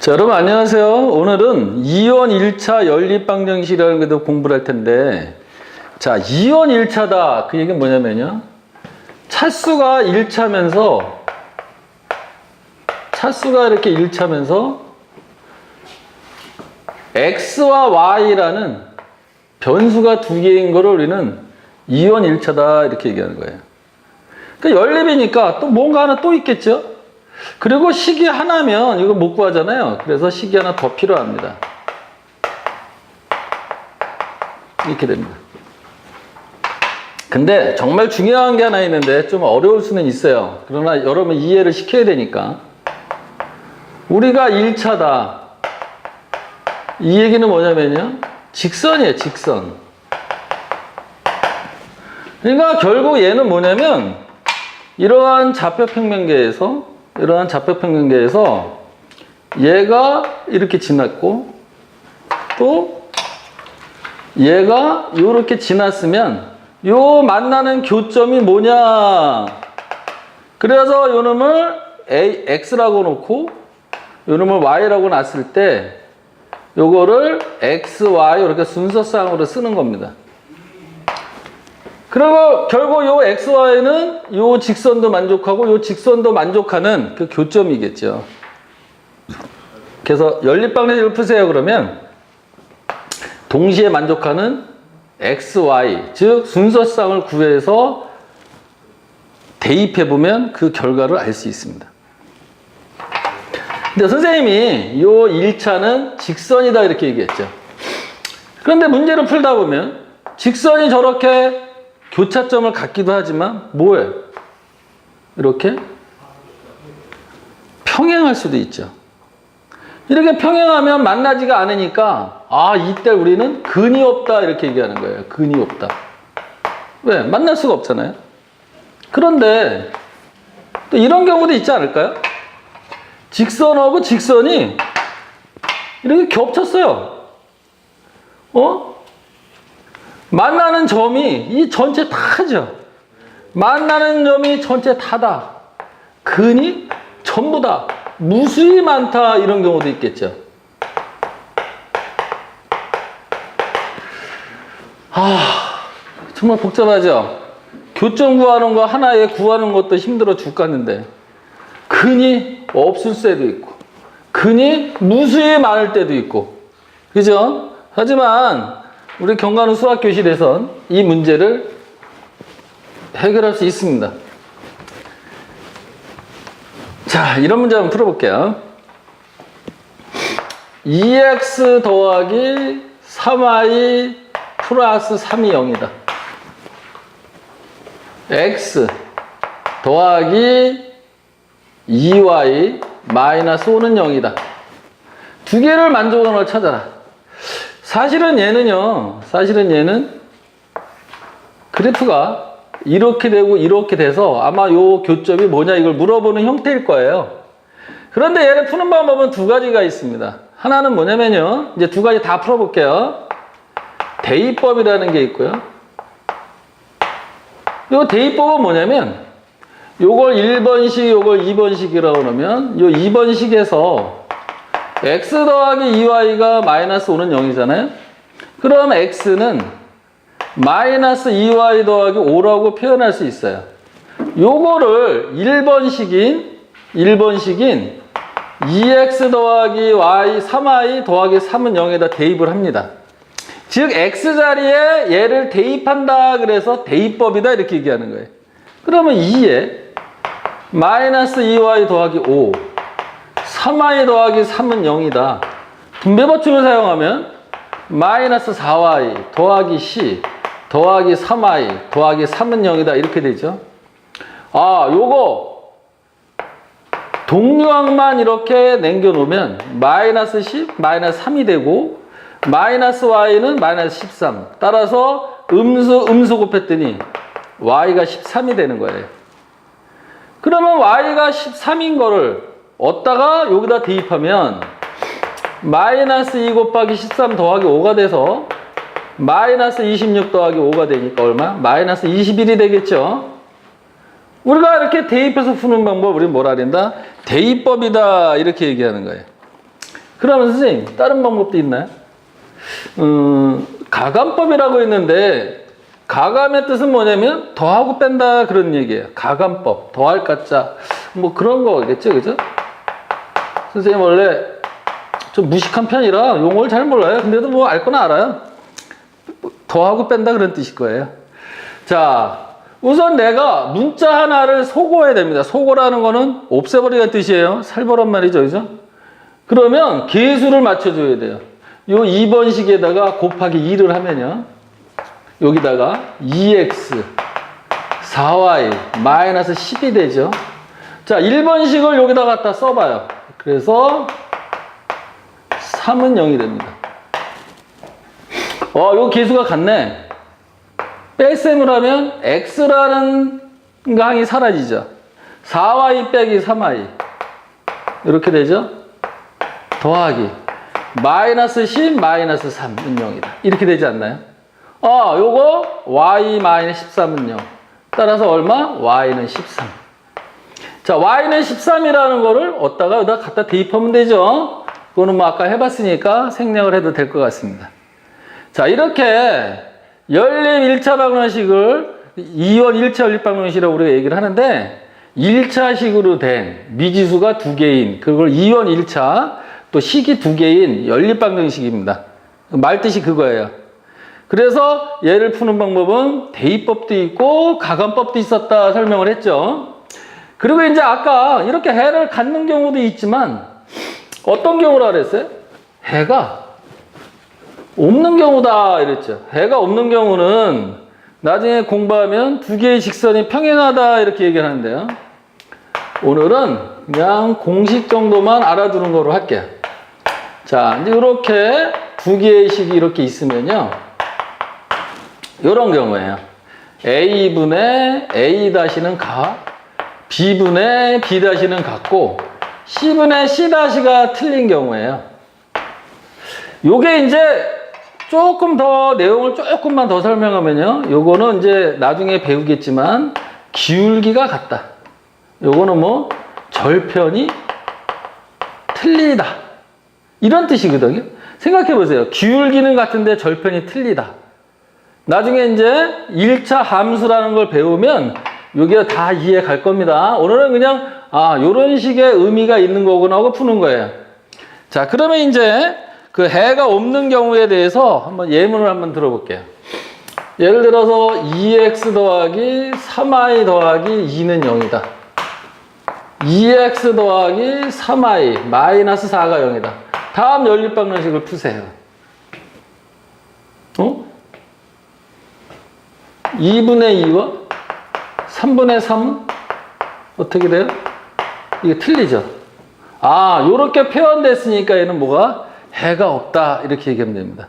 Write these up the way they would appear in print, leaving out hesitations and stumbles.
자, 여러분 안녕하세요. 오늘은 이온 1차 연립방정식이라는 것도 공부를 할 텐데, 자, 이온 1차다. 그 얘기는 뭐냐면요. 차수가 1차면서, 차수가 이렇게 1차면서, X와 Y라는 변수가 두 개인 거를 우리는 이온 1차다. 이렇게 얘기하는 거예요. 그러니까 연립이니까 또 뭔가 하나 또 있겠죠? 그리고 식이 하나면 이거 못 구하잖아요. 그래서 식이 하나 더 필요합니다. 이렇게 됩니다. 근데 정말 중요한 게 하나 있는데 좀 어려울 수는 있어요. 그러나 여러분 이해를 시켜야 되니까. 우리가 1차다. 이 얘기는 뭐냐면요. 직선이에요, 직선. 그러니까 결국 얘는 뭐냐면 이러한 좌표평면계에서 얘가 이렇게 지났고 또 얘가 이렇게 지났으면 요 만나는 교점이 뭐냐. 그래서 요 놈을 X라고 놓고 요 놈을 Y라고 놨을 때 요거를 X, Y 이렇게 순서상으로 쓰는 겁니다. 그리고 결국 요 XY는 요 직선도 만족하고 요 직선도 만족하는 그 교점이겠죠. 그래서 연립방정식을 푸세요 그러면 동시에 만족하는 XY, 즉 순서상을 구해서 대입해보면 그 결과를 알 수 있습니다. 근데 선생님이 요 1차는 직선이다 이렇게 얘기했죠. 그런데 문제를 풀다 보면 직선이 저렇게 교차점을 갖기도 하지만 뭐예요? 이렇게 평행할 수도 있죠. 이렇게 평행하면 만나지가 않으니까 이때 우리는 근이 없다 이렇게 얘기하는 거예요. 근이 없다. 왜? 만날 수가 없잖아요. 그런데 또 이런 경우도 있지 않을까요? 직선하고 직선이 이렇게 겹쳤어요. 만나는 점이 이 전체 다죠. 만나는 점이 전체 다다. 근이 전부 다 무수히 많다. 이런 경우도 있겠죠. 정말 복잡하죠. 교점 구하는 거 하나에 구하는 것도 힘들어 죽겠는데 근이 없을 때도 있고 근이 무수히 많을 때도 있고 그죠? 하지만 우리 경관우 수학교실에선 이 문제를 해결할 수 있습니다. 자, 이런 문제 한번 풀어볼게요. 2x 더하기 3y 플러스 3이 0이다. x 더하기 2y 마이너스 5는 0이다. 두 개를 만족하는 걸 찾아라. 사실은 얘는 그래프가 이렇게 되고 이렇게 돼서 아마 요 교점이 뭐냐 이걸 물어보는 형태일 거예요. 그런데 얘를 푸는 방법은 두 가지가 있습니다. 하나는 뭐냐면요. 이제 두 가지 다 풀어볼게요. 대입법이라는 게 있고요. 요 대입법은 뭐냐면 요걸 1번식, 요걸 2번식이라고 그러면 요 2번식에서 x 더하기 2y가 마이너스 5는 0이잖아요. 그럼 x는 마이너스 2y 더하기 5라고 표현할 수 있어요. 요거를 1번식인 2x 더하기 y 3y 더하기 3은 0에다 대입을 합니다. 즉 x 자리에 얘를 대입한다 그래서 대입법이다 이렇게 얘기하는 거예요. 그러면 2에 마이너스 2y 더하기 5 3y 더하기 3은 0이다. 분배법칙을 사용하면 마이너스 4y 더하기 c 더하기 3y 더하기 3은 0이다. 이렇게 되죠. 요거 동류항만 이렇게 남겨놓으면 마이너스 10, 마이너스 3이 되고 마이너스 y는 마이너스 13. 따라서 음수 곱했더니 y가 13이 되는 거예요. 그러면 y가 13인 거를 얻다가 여기다 대입하면 마이너스 2 곱하기 13 더하기 5가 돼서 마이너스 26 더하기 5가 되니까 얼마? 마이너스 21이 되겠죠. 우리가 이렇게 대입해서 푸는 방법 우리는 뭐라 그런다? 대입법이다 이렇게 얘기하는 거예요. 그러면 선생님, 다른 방법도 있나요? 가감법이라고 있는데, 가감의 뜻은 뭐냐면, 더하고 뺀다 그런 얘기예요. 가감법, 더할 가짜. 뭐 그런 거겠죠, 그죠? 선생님 원래 좀 무식한 편이라 용어를 잘 몰라요. 근데도 뭐 알 거나 알아요. 더하고 뺀다 그런 뜻일 거예요. 자, 우선 내가 문자 하나를 소거해야 됩니다. 소거라는 거는 없애버리는 뜻이에요. 살벌한 말이죠, 그죠? 그러면 개수를 맞춰줘야 돼요. 요 2번식에다가 곱하기 2를 하면요. 여기다가 2x 4y 마이너스 10이 되죠. 자, 1번식을 여기다 갖다 써봐요. 그래서 3은 0이 됩니다. 요 개수가 같네. 뺄셈을 하면 x라는 항이 사라지죠. 4y 빼기 3y 이렇게 되죠. 더하기 마이너스 10 마이너스 3은 0이다. 이렇게 되지 않나요? 요거 y 마이너스 13은 0. 따라서 얼마? y는 13. 자, y는 13이라는 거를 어디다가 여기다 갖다 대입하면 되죠. 그거는 뭐 아까 해봤으니까 생략을 해도 될 것 같습니다. 자, 이렇게 연립 1차 방정식을 2원 1차 연립 방정식이라고 우리가 얘기를 하는데 1차식으로 된 미지수가 2개인 그걸 2원 1차 또 식이 2개인 연립 방정식입니다. 말뜻이 그거예요. 그래서 얘를 푸는 방법은 대입법도 있고 가감법도 있었다 설명을 했죠. 그리고 이제 아까 이렇게 해를 갖는 경우도 있지만 어떤 경우라 그랬어요? 해가 없는 경우다 이랬죠. 해가 없는 경우는 나중에 공부하면 두 개의 직선이 평행하다 이렇게 얘기를 하는데요. 오늘은 그냥 공식 정도만 알아두는 거로 할게요. 자, 이제 이렇게 두 개의 식이 이렇게 있으면요. 이런 경우예요. A분의 A-는 가, B분의 B-는 같고 C분의 C-가 틀린 경우예요. 요게 이제 조금 더 내용을 조금만 더 설명하면요. 요거는 이제 나중에 배우겠지만 기울기가 같다. 요거는 뭐 절편이 틀리다. 이런 뜻이거든요. 생각해 보세요. 기울기는 같은데 절편이 틀리다. 나중에 이제 1차 함수라는 걸 배우면 여기가 다 이해 갈 겁니다. 오늘은 그냥 요런 식의 의미가 있는 거구나 하고 푸는 거예요. 자, 그러면 이제 그 해가 없는 경우에 대해서 한번 예문을 한번 들어볼게요. 예를 들어서 2x 더하기 3y 더하기 2는 0이다. 2x 더하기 3y 마이너스 4가 0이다. 다음 연립방정식을 푸세요. 2분의 2와 3분의 3은 어떻게 돼요? 이게 틀리죠? 요렇게 표현됐으니까 얘는 뭐가? 해가 없다 이렇게 얘기하면 됩니다.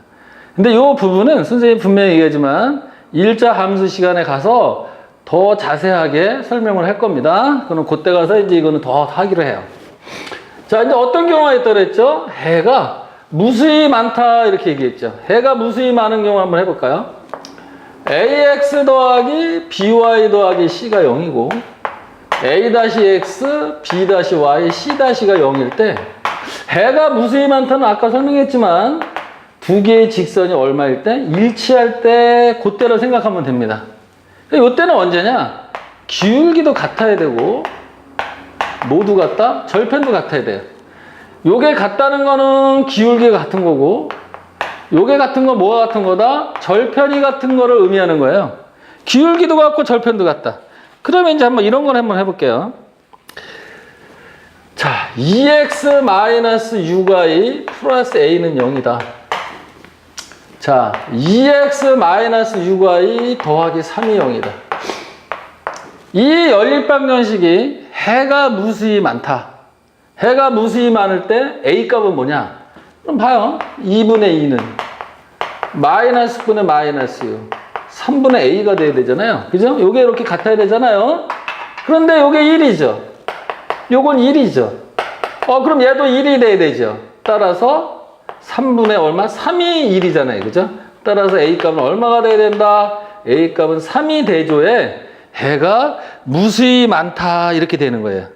근데 이 부분은 선생님이 분명히 얘기하지만 1차 함수 시간에 가서 더 자세하게 설명을 할 겁니다. 그럼 그때 가서 이제 이거는 더 하기로 해요. 자, 이제 어떤 경우가 있다고 그랬죠? 해가 무수히 많다 이렇게 얘기했죠. 해가 무수히 많은 경우 한번 해볼까요? ax 더하기 by 더하기 c가 0이고 a-x, b-y, c-가 0일 때 해가 무수히 많다는 아까 설명했지만 두 개의 직선이 얼마일 때? 일치할 때 그때로 생각하면 됩니다. 이때는 언제냐? 기울기도 같아야 되고 모두 같다? 절편도 같아야 돼요. 요게 같다는 거는 기울기가 같은 거고 요게 같은 건 뭐가 같은 거다? 절편이 같은 거를 의미하는 거예요. 기울기도 같고 절편도 같다. 그러면 이제 한번 이런 걸 한번 해볼게요. 자, 2x-uy 플러스 a는 0이다. 자, 2x-uy 더하기 3이 0이다. 이 연립방정식이 해가 무수히 많다. 해가 무수히 많을 때 a 값은 뭐냐? 그럼 봐요. 2분의 2는 마이너스 분의 마이너스 6. 3분의 a가 돼야 되잖아요. 그죠? 요게 이렇게 같아야 되잖아요. 그런데 요게 1이죠. 요건 1이죠. 그럼 얘도 1이 돼야 되죠. 따라서 3분의 얼마? 3이 1이잖아요. 그죠? 따라서 a 값은 얼마가 돼야 된다? a 값은 3이 대조에 해가 무수히 많다. 이렇게 되는 거예요.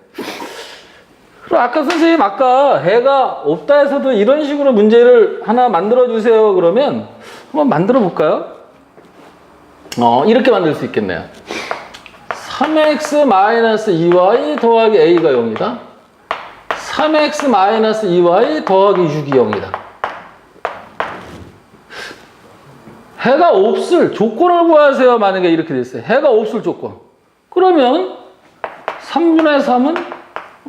그럼 아까 선생님 아까 해가 없다 해서도 이런 식으로 문제를 하나 만들어 주세요. 그러면 한번 만들어 볼까요? 이렇게 만들 수 있겠네요. 3x-2y 더하기 a가 0이다. 3x-2y 더하기 6이 0이다. 해가 없을 조건을 구하세요. 만약에 이렇게 됐어요. 해가 없을 조건. 그러면 3분의 3은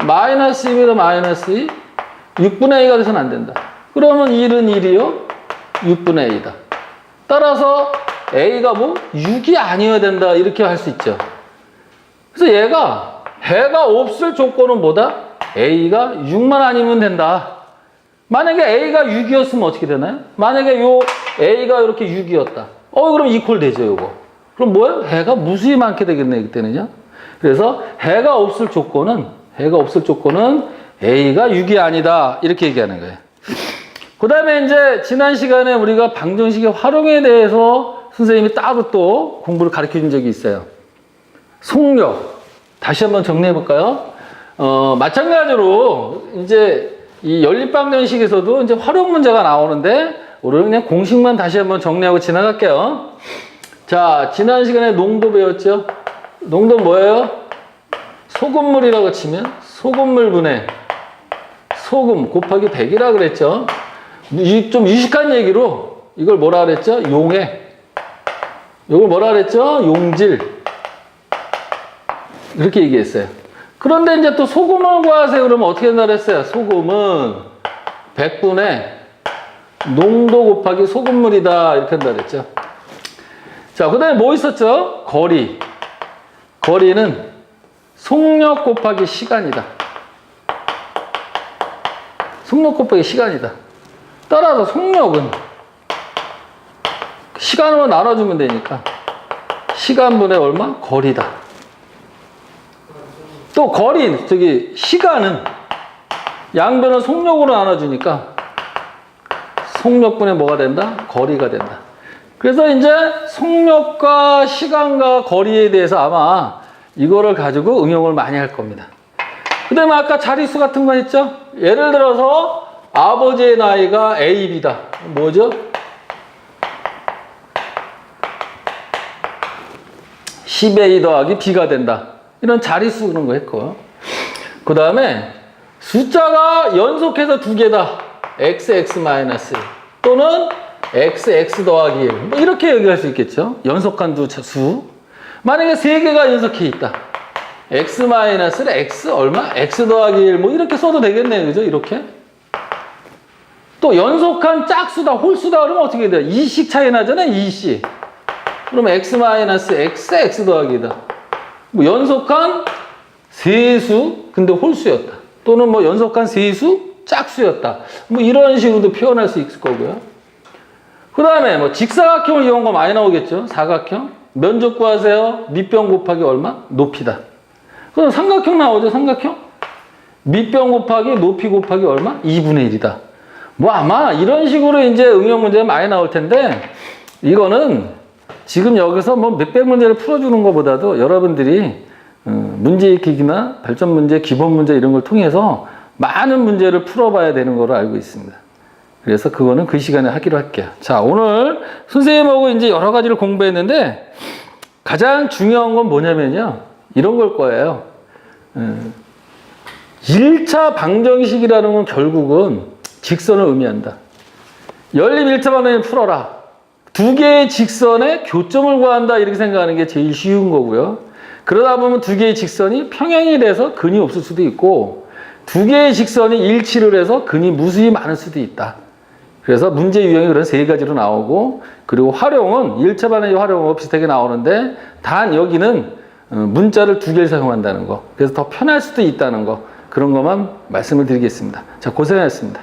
마이너스 2보다 마이너스 2, 6분의 A가 돼서는 안 된다. 그러면 1은 1이요, 6분의 A다. 따라서 A가 뭐 6이 아니어야 된다. 이렇게 할 수 있죠. 그래서 얘가 해가 없을 조건은 뭐다? A가 6만 아니면 된다. 만약에 A가 6이었으면 어떻게 되나요? 만약에 요 A가 이렇게 6이었다. 그럼 이퀄 되죠, 요거. 그럼 뭐예요? 해가 무수히 많게 되겠네, 그때는요. 그래서 해가 없을 조건은 A가 6이 아니다. 이렇게 얘기하는 거예요. 그 다음에 이제 지난 시간에 우리가 방정식의 활용에 대해서 선생님이 따로 또 공부를 가르쳐 준 적이 있어요. 속력. 다시 한번 정리해 볼까요? 마찬가지로 이제 이 연립방정식에서도 이제 활용 문제가 나오는데 우리는 그냥 공식만 다시 한번 정리하고 지나갈게요. 자, 지난 시간에 농도 배웠죠? 농도 뭐예요? 소금물이라고 치면 소금물 분의 소금 곱하기 100이라 그랬죠? 좀 유식한 얘기로 이걸 뭐라 그랬죠? 용해. 이걸 뭐라 그랬죠? 용질. 이렇게 얘기했어요. 그런데 이제 또 소금을 구하세요. 그러면 어떻게 한다 그랬어요? 소금은 100분의 농도 곱하기 소금물이다. 이렇게 한다 그랬죠. 자, 그 다음에 뭐 있었죠? 거리. 거리는 속력 곱하기 시간이다. 속력 곱하기 시간이다. 따라서 속력은 시간으로 나눠주면 되니까 시간분의 얼마? 거리다. 또 시간은 양변을 속력으로 나눠주니까 속력분의 뭐가 된다? 거리가 된다. 그래서 이제 속력과 시간과 거리에 대해서 아마 이거를 가지고 응용을 많이 할 겁니다. 그 다음에 아까 자릿수 같은 거 했죠? 예를 들어서 아버지의 나이가 A, B다. 뭐죠? 10A 더하기 B가 된다. 이런 자릿수 그런 거 했고. 그 다음에 숫자가 연속해서 두 개다. XX 마이너스 또는 XX 더하기 1. 뭐 이렇게 얘기할 수 있겠죠. 연속한 수. 만약에 세 개가 연속해 있다. X 마이너스를 X 얼마? X 더하기 1. 뭐 이렇게 써도 되겠네요. 그죠? 이렇게. 또 연속한 짝수다, 홀수다 그러면 어떻게 돼요? 2씩 차이 나잖아요. 2씩. 그러면 X 마이너스 X, X 더하기다. 뭐 연속한 세수, 근데 홀수였다. 또는 뭐 연속한 세수, 짝수였다. 뭐 이런 식으로도 표현할 수 있을 거고요. 그 다음에 뭐 직사각형을 이용한 거 많이 나오겠죠. 사각형. 면적 구하세요. 밑변 곱하기 얼마? 높이다. 그럼 삼각형 나오죠. 삼각형. 밑변 곱하기 높이 곱하기 얼마? 2분의 1이다. 뭐 아마 이런 식으로 이제 응용 문제가 많이 나올 텐데 이거는 지금 여기서 뭐 몇백 문제를 풀어주는 것보다도 여러분들이 문제익히기나 발전 문제, 기본 문제 이런 걸 통해서 많은 문제를 풀어봐야 되는 걸로 알고 있습니다. 그래서 그거는 그 시간에 하기로 할게요. 자, 오늘 선생님하고 이제 여러 가지를 공부했는데 가장 중요한 건 뭐냐면요. 이런 걸 거예요. 1차 방정식이라는 건 결국은 직선을 의미한다. 연립 1차 방정식 풀어라. 두 개의 직선의 교점을 구한다. 이렇게 생각하는 게 제일 쉬운 거고요. 그러다 보면 두 개의 직선이 평행이 돼서 근이 없을 수도 있고 두 개의 직선이 일치를 해서 근이 무수히 많을 수도 있다. 그래서 문제 유형이 그런 세 가지로 나오고 그리고 활용은 1차 방정식 활용하고 비슷하게 나오는데 단 여기는 문자를 두 개를 사용한다는 거. 그래서 더 편할 수도 있다는 거. 그런 것만 말씀을 드리겠습니다. 자, 고생하셨습니다.